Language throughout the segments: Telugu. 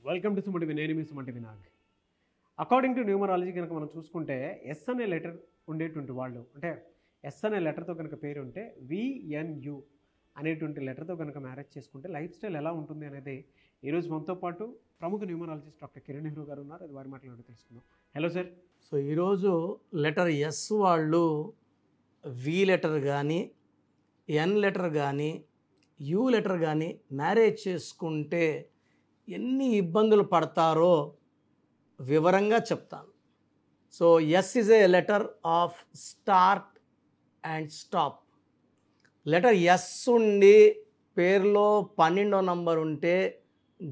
వెల్కమ్ టు సుమటి నేను మీ సుమటి వినాగ్. అకార్డింగ్ టు న్యూమరాలజీ కనుక మనం చూసుకుంటే ఎస్ అనే లెటర్ ఉండేటువంటి వాళ్ళు, అంటే ఎస్ అనే లెటర్తో కనుక పేరు ఉంటే విఎన్యు అనేటువంటి లెటర్తో కనుక మ్యారేజ్ చేసుకుంటే లైఫ్ స్టైల్ ఎలా ఉంటుంది అనేది ఈరోజు మనతో పాటు ప్రముఖ న్యూమరాలజిస్ట్ డాక్టర్ కిరణ్ నెహ్రూ గారు ఉన్నారు. అది వారి మాట్లాడి తెలుసుకుందాం. Hello sir. సో ఈరోజు లెటర్ ఎస్ వాళ్ళు వి లెటర్ కానీ ఎన్ లెటర్ కానీ యూ లెటర్ కానీ మ్యారేజ్ చేసుకుంటే ఎన్ని ఇబ్బందులు పడతారో వివరంగా చెప్తాను. So S is a letter of start and stop. Letter S ఉండి పేరులో 12వ నంబర్ ఉంటే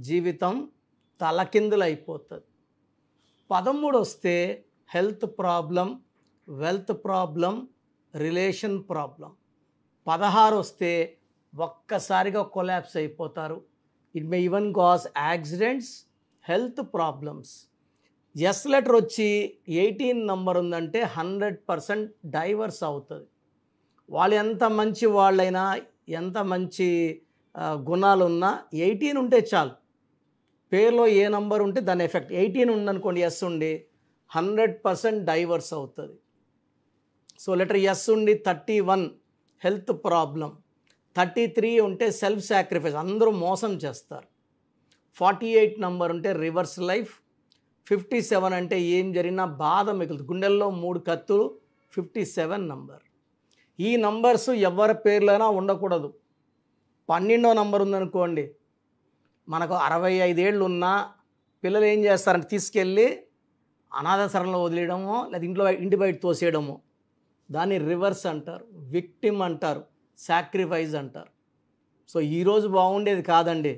జీవితం తలకిందులు అయిపోతుంది. 13 వస్తే health problem, wealth problem, relation problem. 16 వస్తే ఒక్కసారిగా కొలాప్స్ అయిపోతారు. It may even cause accidents, health problems. S letter వచ్చి 18 నంబర్ ఉందంటే 100% డైవర్స్ అవుతుంది. వాళ్ళు ఎంత మంచి వాళ్ళైనా, ఎంత మంచి గుణాలు ఉన్నా 18 ఉంటే చాలు. పేరులో ఏ నంబర్ ఉంటే దాని ఎఫెక్ట్. 18 ఉందనుకోండి ఎస్ ఉండి 100% డైవర్స్ అవుతుంది. సో లెటర్ ఎస్ ఉండి 31 హెల్త్ ప్రాబ్లం. 33 ఉంటే సెల్ఫ్ సాక్రిఫైస్, అందరూ మోసం చేస్తారు. 48 నంబర్ ఉంటే రివర్స్ లైఫ్. 57 అంటే ఏం జరిగినా బాధ మిగులుతుంది, గుండెల్లో 3 కత్తులు. 57 నంబర్. ఈ నంబర్స్ ఎవరి పేర్లైనా ఉండకూడదు. 12వ నంబర్ ఉందనుకోండి, మనకు 65 ఏళ్ళు ఉన్నా పిల్లలు ఏం చేస్తారంటే తీసుకెళ్ళి అనాథాశ్రమంలో వదిలేయడమో లేదా ఇంటి బయట తోసేయడమో, దాన్ని రివర్స్ అంటారు, విక్టిమ్ అంటారు, సాక్రిఫైస్ అంటారు. సో ఈరోజు బాగుండేది కాదండి,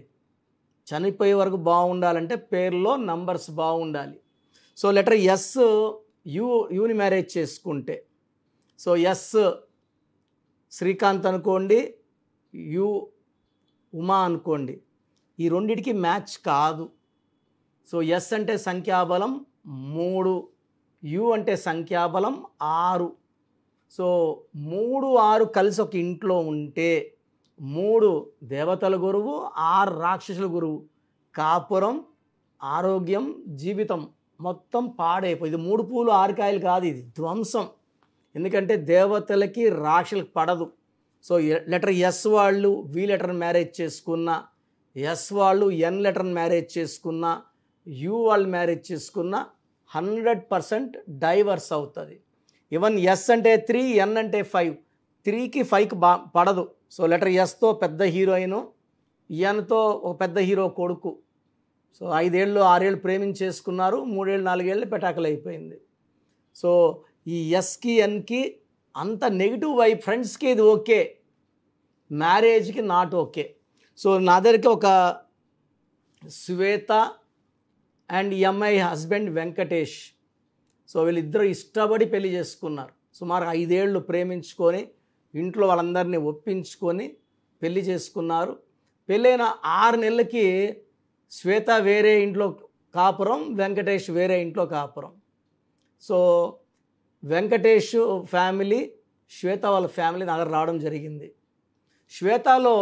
చనిపోయే వరకు బాగుండాలంటే పేరులో నంబర్స్ బాగుండాలి. సో లెటర్ ఎస్ యూని మ్యారేజ్ చేసుకుంటే, సో ఎస్ శ్రీకాంత్ అనుకోండి, యు ఉమా అనుకోండి, ఈ రెండిటికి మ్యాచ్ కాదు. సో ఎస్ అంటే సంఖ్యాబలం 3, యు అంటే సంఖ్యాబలం 6. సో 3, 6 కలిసి ఒక ఇంట్లో ఉంటే 3 దేవతల గురువు, 6 రాక్షసుల గురువు. కాపురం, ఆరోగ్యం, జీవితం మొత్తం పాడైపోయి. ఇది 3 పూలు 6 కాయలు కాదు, ఇది ధ్వంసం. ఎందుకంటే దేవతలకి రాక్షసులకు పడదు. సో లెటర్ ఎస్ వాళ్ళు వి లెటర్ మ్యారేజ్ చేసుకున్న, ఎస్ వాళ్ళు ఎన్ లెటర్ మ్యారేజ్ చేసుకున్న, యు వాళ్ళు మ్యారేజ్ చేసుకున్న 100% డైవర్స్ అవుతుంది. ఈవెన్ ఎస్ అంటే 3, ఎన్ అంటే 5. 3కి 5కి పడదు. సో లెటర్ ఎస్తో పెద్ద హీరోయిన్, ఎన్తో ఒక పెద్ద హీరో కొడుకు. సో 5 ఏళ్ళు 6 ఏళ్ళు ప్రేమించేసుకున్నారు, 3 ఏళ్ళు 4 ఏళ్ళు పెటాకులు అయిపోయింది. సో ఈ ఎస్కి ఎన్కి అంత నెగిటివ్ వైబ్. ఫ్రెండ్స్కి ఇది ఓకే, మ్యారేజ్కి నాట్ ఓకే. సో నా దగ్గరికి ఒక Shweta and my husband Venkatesh, so వీళ్ళిద్దరూ ఇష్టపడి పెళ్లి చేసుకున్నారు. సుమారు 5 ఏళ్ళు ప్రేమించుకొని ఇంట్లో వాళ్ళందరినీ ఒప్పించుకొని పెళ్లి చేసుకున్నారు. పెళ్ళైన 6 నెలలకి శ్వేత వేరే ఇంట్లో కాపురం, వెంకటేష్ వేరే ఇంట్లో కాపురం. సో వెంకటేష్ ఫ్యామిలీ, శ్వేత వాళ్ళ ఫ్యామిలీ నా దగ్గర రావడం జరిగింది. శ్వేతలో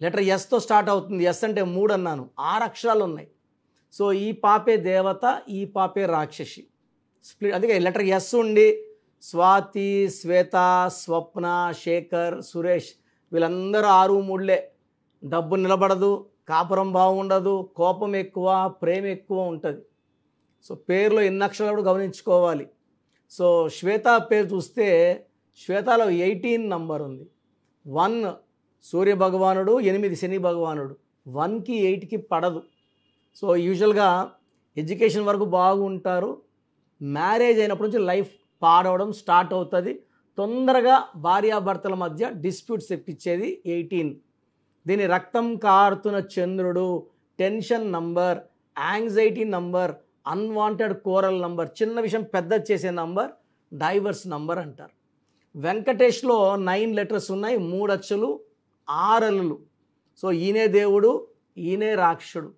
లెటర్ ఎస్తో స్టార్ట్ అవుతుంది. ఎస్ అంటే 3 అన్నాను, 6 అక్షరాలు ఉన్నాయి. సో ఈ పాపే దేవత, ఈ పాపే రాక్షసి. స్ప్లిట్. అందుకే లెటర్ ఎస్ ఉండి స్వాతి, శ్వేత, స్వప్న, శేఖర్, సురేష్ వీళ్ళందరూ 6, 3లే. డబ్బు నిలబడదు, కాపురం బాగుండదు, కోపం ఎక్కువ, ప్రేమ ఎక్కువ ఉంటుంది. సో పేరులో ఎన్ని అక్షరాలు కూడా గమనించుకోవాలి. సో శ్వేత పేరు చూస్తే శ్వేతలో 18 నంబర్ ఉంది. 1 సూర్య భగవానుడు, 8 శని భగవానుడు. 1కి 8కి పడదు. సో యూజువల్గా ఎడ్యుకేషన్ వరకు బాగుంటారు, మ్యారేజ్ అయినప్పటి నుంచి లైఫ్ పాడవడం స్టార్ట్ అవుతుంది. తొందరగా భార్యాభర్తల మధ్య డిస్ప్యూట్స్ తెప్పించేది 18. దీని రక్తం కారుతున్న చంద్రుడు, tension number, anxiety number, unwanted coral number, చిన్న విషయం పెద్ద చేసే నంబర్, డైవర్స్ నంబర్ అంటారు. వెంకటేష్లో 9 లెటర్స్ ఉన్నాయి, 3 అక్షలు, 6 అల్లులు. సో ఈయనే దేవుడు, ఈయనే రాక్షసుడు.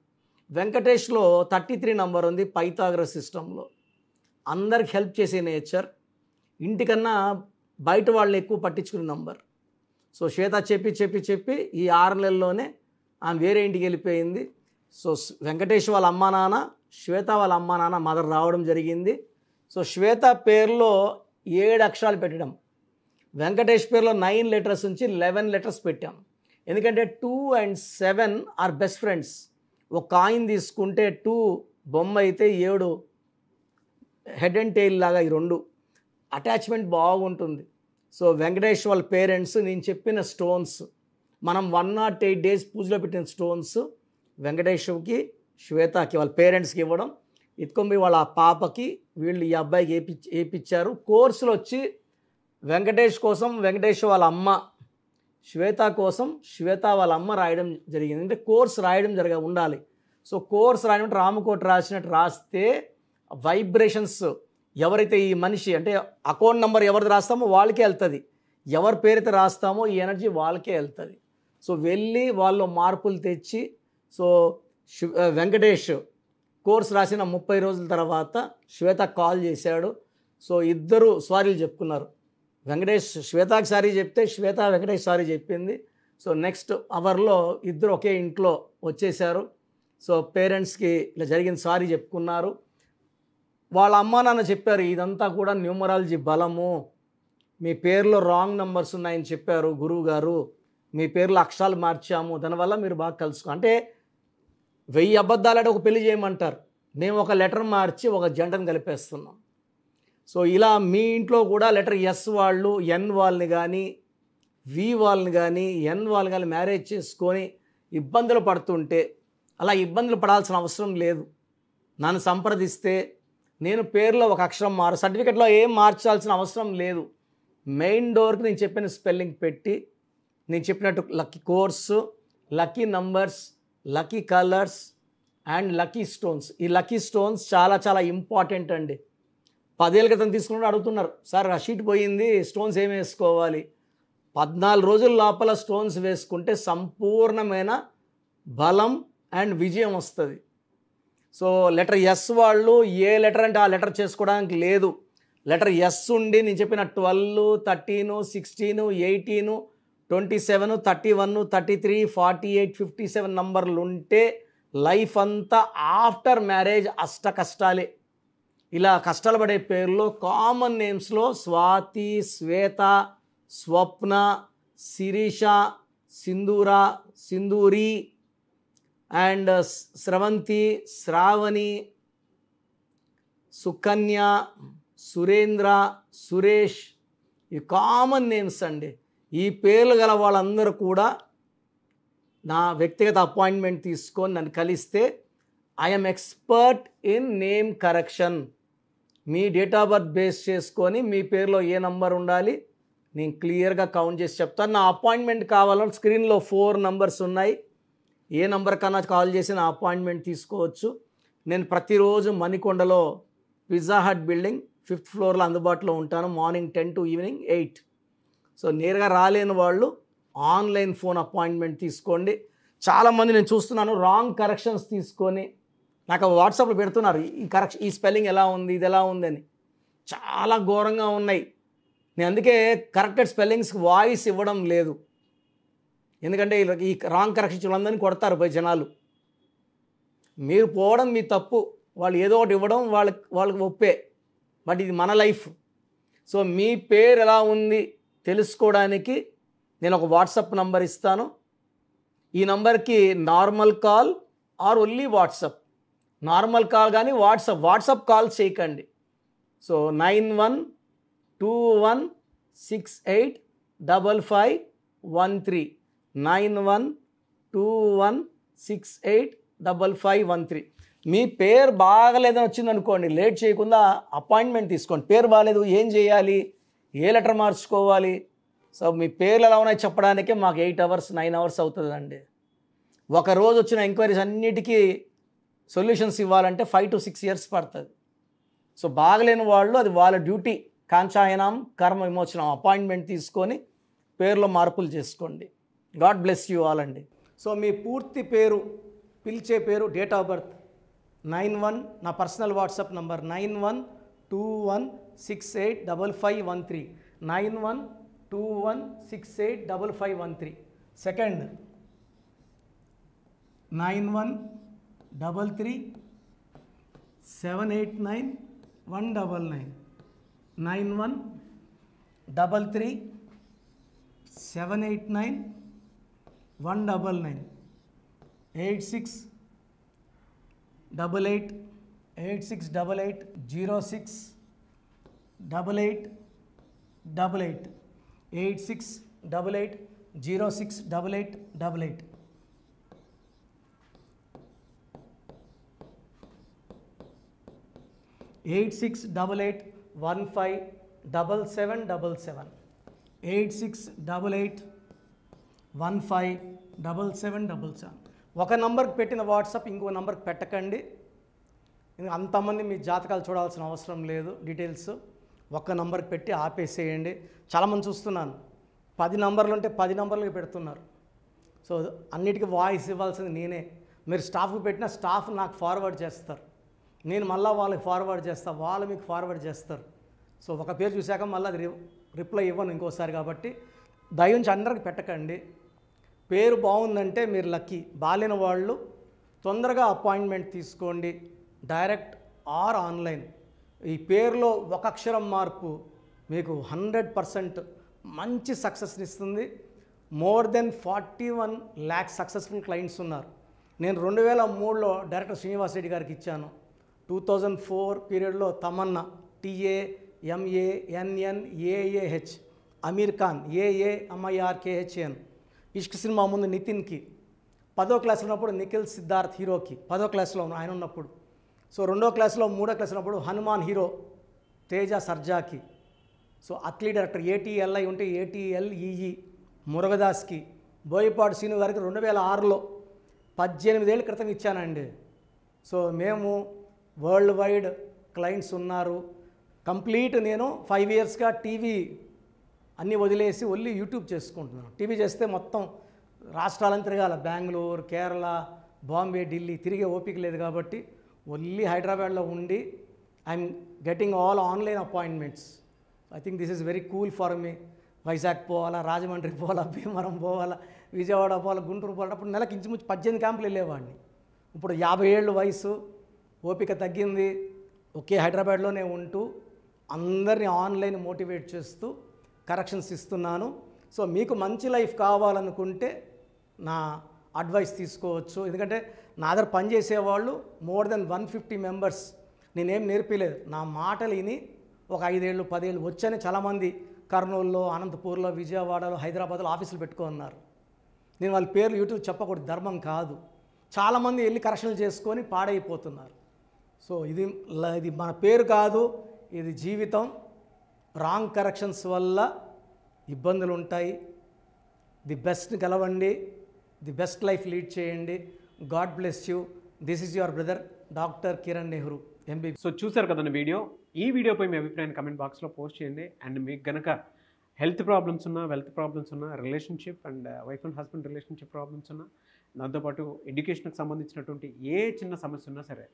వెంకటేష్లో 33 నంబర్ ఉంది పైథాగరస్ సిస్టంలో. అందరికి హెల్ప్ చేసే నేచర్, ఇంటికన్నా బయట వాళ్ళని ఎక్కువ పట్టించుకునే నంబర్. సో శ్వేత చెప్పి ఈ 6 నెలల్లోనే ఆమె వేరే ఇంటికి వెళ్ళిపోయింది. సో వెంకటేష్ వాళ్ళ అమ్మా నాన్న, శ్వేత వాళ్ళ అమ్మా నాన్న మదర్ రావడం జరిగింది. సో శ్వేత పేరులో 7 అక్షరాలు పెట్టడం, వెంకటేష్ పేరులో 9 లెటర్స్ నుంచి 11 లెటర్స్ పెట్టాం. ఎందుకంటే 2 and 7 ఆర్ బెస్ట్ ఫ్రెండ్స్. ఒక కాయిన్ తీసుకుంటే 2 బొమ్మ అయితే 7 హెడ్ అండ్ టెయిల్ లాగా ఈ 2 అటాచ్మెంట్ బాగుంటుంది. సో వెంకటేష్ వాళ్ళ పేరెంట్స్ నేను చెప్పిన స్టోన్స్, మనం 108 డేస్ పూజలో పెట్టిన స్టోన్స్ వెంకటేశ్వకి, శ్వేతకి వాళ్ళ పేరెంట్స్కి ఇవ్వడం, ఇత్కొంబి వాళ్ళ పాపకి, వీళ్ళు ఈ అబ్బాయికి వేయించారు. కోర్సులు వచ్చి వెంకటేష్ కోసం వెంకటేష్ వాళ్ళ అమ్మ, శ్వేత కోసం శ్వేత వాళ్ళ అమ్మ రాయడం జరిగింది. అంటే కోర్స్ రాయడం ఉండాలి. సో కోర్స్ రాయడం రామకోట రాసినట్టు రాస్తే వైబ్రేషన్స్ ఎవరైతే ఈ మనిషి అంటే అకౌంట్ నెంబర్ ఎవరిది రాస్తామో వాళ్ళకే వెళ్తుంది, ఎవరి పేరైతే రాస్తామో ఈ ఎనర్జీ వాళ్ళకే వెళ్తుంది. సో వెళ్ళి వాళ్ళు మార్పులు తెచ్చి, సో వెంకటేష్ కోర్స్ రాసిన 30 రోజుల తర్వాత శ్వేత కాల్ చేశాడు. సో ఇద్దరు సారీలు చెప్పుకున్నారు. వెంకటేష్ శ్వేతకి సారీ చెప్తే శ్వేత వెంకటేష్ సారీ చెప్పింది. సో నెక్స్ట్ అవర్లో ఇద్దరు ఒకే ఇంట్లో వచ్చేసారు. సో పేరెంట్స్కి ఇలా జరిగిన సారీ చెప్పుకున్నారు. వాళ్ళ అమ్మా నాన్న చెప్పారు, ఇదంతా కూడా న్యూమరాలజీ బలము, మీ పేరులో రాంగ్ నెంబర్స్ ఉన్నాయని చెప్పారు గురువు గారు, మీ పేరులో అక్షరాలు మార్చాము, దానివల్ల మీరు బాగా కలుసుకో అంటే 1000 అబద్ధాలంటే ఒక పెళ్లి చేయమంటారు, మేము ఒక లెటర్ మార్చి ఒక జంటను కలిపేస్తున్నాం. సో ఇలా మీ ఇంట్లో కూడా లెటర్ ఎస్ వాళ్ళు ఎన్ వాళ్ళని కానీ వి వాళ్ళని కానీ ఎన్ వాళ్ళని కానీ మ్యారేజ్ చేసుకొని ఇబ్బందులు పడుతుంటే అలా ఇబ్బందులు పడాల్సిన అవసరం లేదు. నన్ను సంప్రదిస్తే నేను పేరులో ఒక అక్షరం సర్టిఫికెట్లో ఏం మార్చాల్సిన అవసరం లేదు. మెయిన్ డోర్కి నేను చెప్పిన స్పెల్లింగ్ పెట్టి నేను చెప్పినట్టు lucky course, lucky numbers, lucky colours and lucky stones. ఈ లక్కీ స్టోన్స్ చాలా చాలా ఇంపార్టెంట్ అండి. 10 ఏళ్ళ క్రితం తీసుకున్నప్పుడు అడుగుతున్నారు, సార్ ఆ షీట్ పోయింది, స్టోన్స్ ఏం వేసుకోవాలి? 14 రోజుల లోపల స్టోన్స్ వేసుకుంటే సంపూర్ణమైన బలం అండ్ విజయం వస్తుంది. సో లెటర్ ఎస్ వాళ్ళు ఏ లెటర్ అంటే ఆ లెటర్ చేసుకోవడానికి లేదు. లెటర్ ఎస్ ఉండి నేను చెప్పిన 12, 13, 16, 18, 27, 31, 33, 48, 57 నంబర్లు ఉంటే లైఫ్ అంతా ఆఫ్టర్ మ్యారేజ్ అష్ట కష్టాలే. ఇలా కష్టాలు పడే పేర్లో కామన్ నేమ్స్లో స్వాతి, శ్వేత, స్వప్న, శిరీష, సింధూర, సింధూరి అండ్ స్రవంతి, శ్రావణి, సుకన్య, సురేంద్ర, సురేష్, ఈ కామన్ నేమ్స్ అండి. ఈ పేర్లు గల వాళ్ళందరూ కూడా నా వ్యక్తిగత అపాయింట్మెంట్ తీసుకొని నన్ను కలిస్తే I'm expert in name correction. Me date of birth base చేసుకొని మీ పేరులో ఏ నంబర్ ఉండాలి నేను క్లియర్గా కౌంట్ చేసి చెప్తాను. నా అపాయింట్మెంట్ కావాలంటే స్క్రీన్లో 4 నంబర్స్ ఉన్నాయి. ఏ నంబర్ కన్నా కాల్ చేసి నా అపాయింట్మెంట్ తీసుకోవచ్చు. నేను ప్రతిరోజు మణికొండలో పిజ్జా హట్ బిల్డింగ్ 5th ఫ్లోర్లో అందుబాటులో ఉంటాను, మార్నింగ్ 10 to ఈవినింగ్ 8. సో నేరుగా రాలేని వాళ్ళు ఆన్లైన్ ఫోన్ అపాయింట్మెంట్ తీసుకోండి. చాలామంది నేను చూస్తున్నాను రాంగ్ కరెక్షన్స్ తీసుకొని నాకు వాట్సాప్లో పెడుతున్నారు, ఈ స్పెల్లింగ్ ఎలా ఉంది, ఇది ఎలా ఉందని. చాలా ఘోరంగా ఉన్నాయి. నేను అందుకే కరెక్టెడ్ స్పెల్లింగ్స్కి వాయిస్ ఇవ్వడం లేదు. ఎందుకంటే ఈ రాంగ్ కరెక్షన్స్ వాళ్ళందరినీ కొడతారు పోయి జనాలు. మీరు పోవడం మీ తప్పు, వాళ్ళు ఏదో ఒకటి ఇవ్వడం వాళ్ళకి ఒప్పే, బట్ ఇది మన లైఫ్. సో మీ పేరు ఎలా ఉంది తెలుసుకోవడానికి నేను ఒక వాట్సాప్ నంబర్ ఇస్తాను. ఈ నంబర్కి normal call or only WhatsApp. Normal call కానీ వాట్సాప్ కాల్ చేయకండి. సో 9121685513 9121685513. మీ పేరు బాగలేదని వచ్చింది అనుకోండి, లేట్ చేయకుండా అపాయింట్మెంట్ తీసుకోండి. పేరు బాగాలేదు, ఏం చేయాలి, ఏ లెటర్ మార్చుకోవాలి, సో మీ పేర్లు ఎలా ఉన్నాయి చెప్పడానికే మాకు 8 hours 9 hours అవుతుందండి. ఒకరోజు వచ్చిన ఎంక్వైరీస్ అన్నిటికీ సొల్యూషన్స్ ఇవ్వాలంటే 5 to 6 years పడుతుంది. సో బాగలేని వాళ్ళు అది వాళ్ళ డ్యూటీ. కాంచాయనం కర్మ విమోచనం అపాయింట్మెంట్ తీసుకొని పేరులో మార్పులు చేసుకోండి. గాడ్ బ్లెస్ యూ ఆల్ అండి. సో మీ పూర్తి పేరు, పిలిచే పేరు, డేట్ ఆఫ్ బర్త్ 91, నా పర్సనల్ వాట్సాప్ నంబర్ 9121685513 9121685513. సెకండ్ 9121685513. 33 789 199 91 33 789 199 86 88 8688 06 88 88 86 88 06 88 88 8688 157777 8688 157777 ఒక నంబర్కి పెట్టిన వాట్సాప్ ఇంకో నంబర్కి పెట్టకండి. అంతమంది మీ జాతకాలు చూడాల్సిన అవసరం లేదు. డీటెయిల్స్ ఒక్క నంబర్కి పెట్టి ఆపేసేయండి. చాలామంది చూస్తున్నాను 10 నంబర్లు ఉంటే 10 నంబర్లకి పెడుతున్నారు. సో అన్నిటికీ వాయిస్ ఇవ్వాల్సింది నేనే. మీరు స్టాఫ్కి పెట్టిన స్టాఫ్ నాకు ఫార్వర్డ్ చేస్తారు, నేను మళ్ళీ వాళ్ళకి ఫార్వర్డ్ చేస్తాను, వాళ్ళు మీకు ఫార్వర్డ్ చేస్తారు. సో ఒక పేరు చూశాక మళ్ళీ అది రిప్లై ఇవ్వను ఇంకోసారి. కాబట్టి దయించి అందరికి పెట్టకండి. పేరు బాగుందంటే మీరు లక్కీ. బాలేని వాళ్ళు తొందరగా అపాయింట్మెంట్ తీసుకోండి, డైరెక్ట్ ఆర్ ఆన్లైన్. ఈ పేరులో ఒక అక్షరం మార్పు మీకు 100% మంచి సక్సెస్ని ఇస్తుంది. More than 41 lakh successful clients ఉన్నారు. నేను 2003లో డైరెక్టర్ శ్రీనివాస్ రెడ్డి గారికి ఇచ్చాను. 2004 పీరియడ్లో తమన్నా TAMANNAAH, అమీర్ ఖాన్ AAMIRKHN, ఇష్క్ సినిమా ముందు నితిన్కి, 10వ క్లాస్ ఉన్నప్పుడు నిఖిల్ సిద్ధార్థ్ హీరోకి, 10వ క్లాస్లో ఆయన ఉన్నప్పుడు. సో 2వ క్లాస్లో 3వ క్లాస్ ఉన్నప్పుడు హనుమాన్ హీరో తేజ సర్జాకి. సో అట్లీ డైరెక్టర్ ATLI ఉంటే ATLEE మురుగదాస్కి, బోయపాటి శ్రీను గారికి 2006లో 18 ఏళ్ళ క్రితం ఇచ్చానండి. సో మేము వరల్డ్ వైడ్ క్లయింట్స్ ఉన్నారు. కంప్లీట్ నేను 5 ఇయర్స్గా టీవీ అన్నీ వదిలేసి ఓన్లీ యూట్యూబ్ చేసుకుంటున్నాను. టీవీ చేస్తే మొత్తం రాష్ట్రాలను తిరగాల, బెంగళూరు, కేరళ, బాంబే, ఢిల్లీ తిరిగే ఓపిక లేదు. కాబట్టి ఓన్లీ హైదరాబాద్లో ఉండి I'm getting all online appointments. I think this is very cool for me. Vizag పోవాలా, రాజమండ్రి పోవాలా, భీమవరం పోవాలా, విజయవాడ పోవాలా, గుంటూరు పోవాలా. అప్పుడు నెలకు ఇంచుమించు 18 క్యాంపులు వెళ్ళేవాడిని. ఇప్పుడు 50 ఏళ్ళు వయసు, ఓపిక తగ్గింది. ఒకే హైదరాబాద్లోనే ఉంటూ అందరినీ ఆన్లైన్ మోటివేట్ చేస్తూ కరెక్షన్స్ ఇస్తున్నాను. సో మీకు మంచి లైఫ్ కావాలనుకుంటే నా అడ్వైస్ తీసుకోవచ్చు. ఎందుకంటే నా దగ్గర పనిచేసేవాళ్ళు మోర్ దెన్ 150 మెంబర్స్. నేనేం నేర్పిలేదు, నా మాటలు విని ఒక 5 ఏళ్ళు 10 ఏళ్ళు వచ్చని చాలామంది కర్నూలులో, అనంతపూర్లో, విజయవాడలో, హైదరాబాద్లో ఆఫీసులు పెట్టుకున్నారు. నేను వాళ్ళ పేర్లు యూట్యూబ్ చెప్పకూడదు, ధర్మం కాదు. చాలామంది వెళ్ళి కరెక్షన్లు చేసుకొని పాడైపోతున్నారు. సో ఇది మన పేరు కాదు, ఇది జీవితం. రాంగ్ కరెక్షన్స్ వల్ల ఇబ్బందులు ఉంటాయి. ది బెస్ట్ గెలవండి, ది బెస్ట్ లైఫ్ లీడ్ చేయండి. God bless you. This is your brother doctor Kiran Nehru MB. So చూసారు కదండి వీడియో. ఈ వీడియోపై మీ అభిప్రాయాన్ని కమెంట్ బాక్స్లో పోస్ట్ చేయండి. అండ్ మీకు కనుక హెల్త్ ప్రాబ్లమ్స్ ఉన్నా, వెల్త్ ప్రాబ్లమ్స్ ఉన్నా, relationship and wife and husband relationship problems ఉన్నా, దాంతోపాటు ఎడ్యుకేషన్కి సంబంధించినటువంటి ఏ చిన్న సమస్య ఉన్నా సరే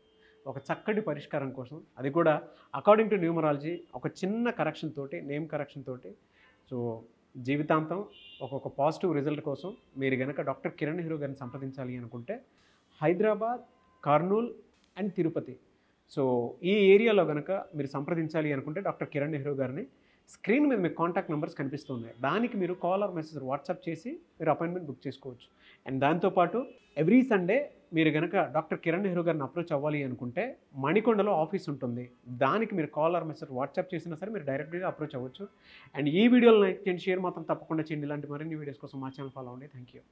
ఒక చక్కటి పరిష్కారం కోసం, అది కూడా అకార్డింగ్ టు న్యూమరాలజీ, ఒక చిన్న కరెక్షన్ తోటి, నేమ్ కరెక్షన్ తోటి, సో జీవితాంతం ఒక పాజిటివ్ రిజల్ట్ కోసం మీరు కనుక డాక్టర్ కిరణ్ నెహ్రూ గారిని సంప్రదించాలి అనుకుంటే హైదరాబాద్, కర్నూల్ అండ్ తిరుపతి, సో ఈ ఏరియాలో కనుక మీరు సంప్రదించాలి అనుకుంటే డాక్టర్ కిరణ్ నెహ్రూ గారిని స్క్రీన్ మీద మీకు కాంటాక్ట్ నెంబర్స్ కనిపిస్తున్నాయి. దానికి మీరు కాల్ ఆర్ మెసేజ్ వాట్సాప్ చేసి మీరు అపాయింట్మెంట్ బుక్ చేసుకోవచ్చు. అండ్ దాంతోపాటు ఎవ్రీ సండే మీరు కనుక డాక్టర్ కిరణ్ నెహ్రూ గారిని అప్రోచ్ అవ్వాలి అనుకుంటే మణికొండలో ఆఫీస్ ఉంటుంది. దానికి మీరు కాల్ ఆర్ మెసేజ్ వాట్సాప్ చేసినా సరే మీరు డైరెక్ట్గా అప్రోచ్ అవ్వచ్చు. అండ్ ఈ వీడియోలో లైక్ చేయండి, షేర్ మాత్రం తప్పకుండా చేయండి. ఇలాంటి మరిన్ని వీడియోస్ కోసం మా ఛానల్ ఫాలో అవ్వండి. Thank you.